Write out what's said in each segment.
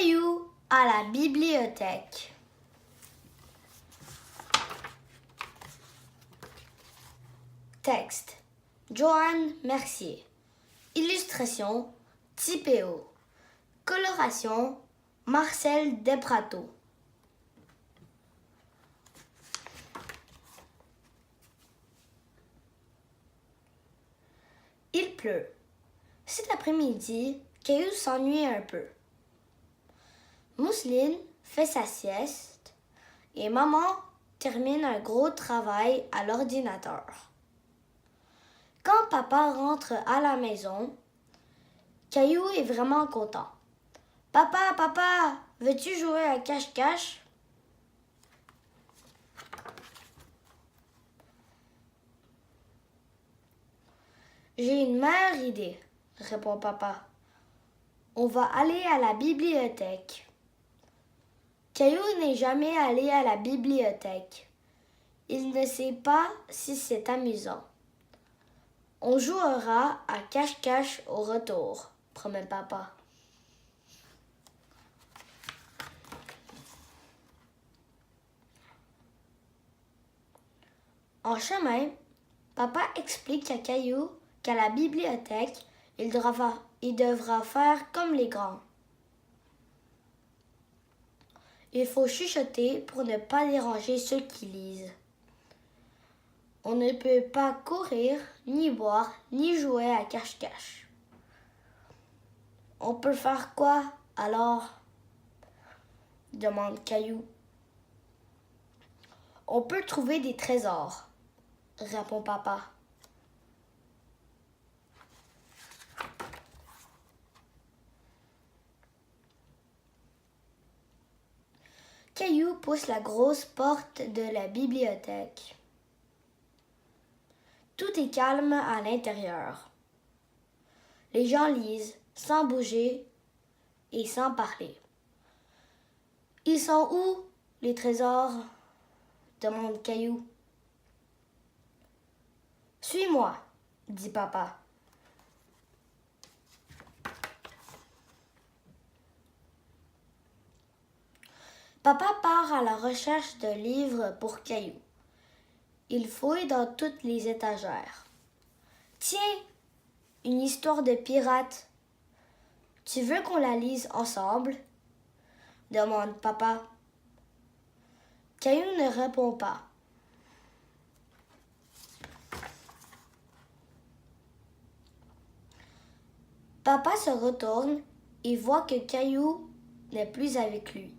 Caillou à la bibliothèque. Texte Joanne Mercier. Illustration Tipéo. Coloration Marcel Desprateaux. Il pleut. Cet après-midi, Caillou s'ennuie un peu. Mousseline fait sa sieste et maman termine un gros travail à l'ordinateur. Quand papa rentre à la maison, Caillou est vraiment content. « Papa, veux-tu jouer à cache-cache? » J'ai une meilleure idée, répond papa. On va aller à la bibliothèque. Caillou n'est jamais allé à la bibliothèque. Il ne sait pas si c'est amusant. On jouera à cache-cache au retour, promet papa. En chemin, papa explique à Caillou qu'à la bibliothèque, il devra faire comme les grands. Il faut chuchoter pour ne pas déranger ceux qui lisent. On ne peut pas courir, ni boire, ni jouer à cache-cache. On peut faire quoi alors? Demande Caillou. On peut trouver des trésors, répond papa. Caillou pousse la grosse porte de la bibliothèque. Tout est calme à l'intérieur. Les gens lisent sans bouger et sans parler. Ils sont où, les trésors? Demande Caillou. Suis-moi, dit papa. Papa part à la recherche de livres pour Caillou. Il fouille dans toutes les étagères. Tiens, une histoire de pirate. Tu veux qu'on la lise ensemble? Demande papa. Caillou ne répond pas. Papa se retourne et voit que Caillou n'est plus avec lui.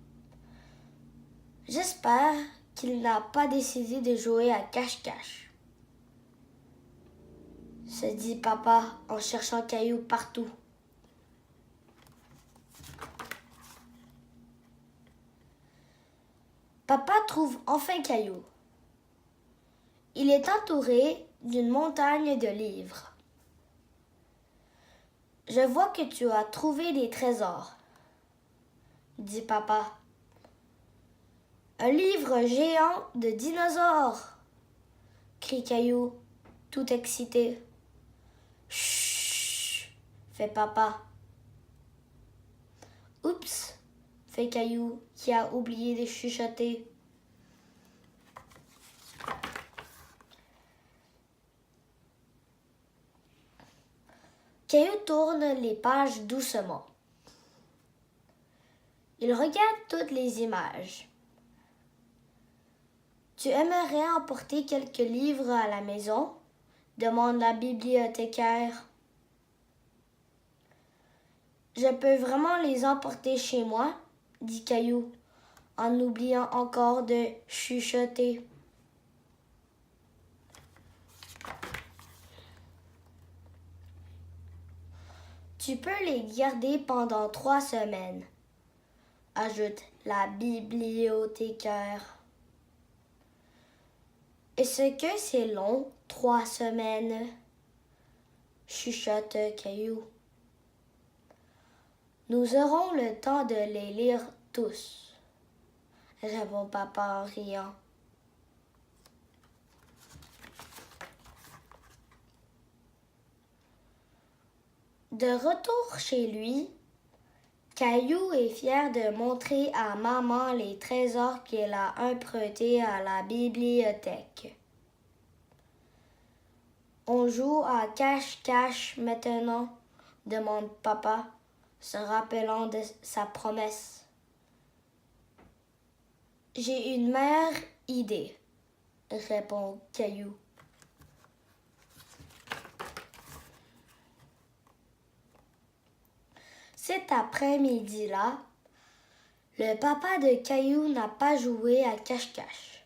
J'espère qu'il n'a pas décidé de jouer à cache-cache, se dit papa en cherchant Caillou partout. Papa trouve enfin Caillou. Il est entouré d'une montagne de livres. Je vois que tu as trouvé des trésors, dit papa. Un livre géant de dinosaures, crie Caillou, tout excité. Chut, fait papa. Oups, fait Caillou, qui a oublié de chuchoter. Caillou tourne les pages doucement. Il regarde toutes les images. Tu aimerais emporter quelques livres à la maison? Demande la bibliothécaire. Je peux vraiment les emporter chez moi? Dit Caillou, en oubliant encore de chuchoter. Tu peux les garder pendant 3 semaines, ajoute la bibliothécaire. Est-ce que c'est long, 3 semaines? Chuchote Caillou. Nous aurons le temps de les lire tous, répond papa en riant. De retour chez lui, Caillou est fier de montrer à maman les trésors qu'il a empruntés à la bibliothèque. On joue à cache-cache maintenant, demande papa, se rappelant de sa promesse. J'ai une meilleure idée, répond Caillou. Cet après-midi-là, le papa de Caillou n'a pas joué à cache-cache.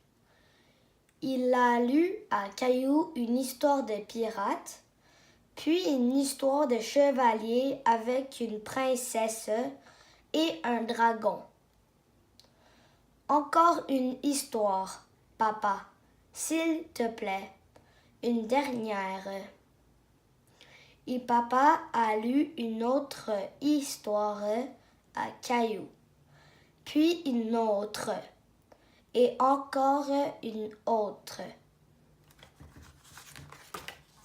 Il a lu à Caillou une histoire de pirate, puis une histoire de chevalier avec une princesse et un dragon. Encore une histoire, papa, s'il te plaît, une dernière. Et papa a lu une autre histoire à Caillou, puis une autre, et encore une autre.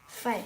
Fin.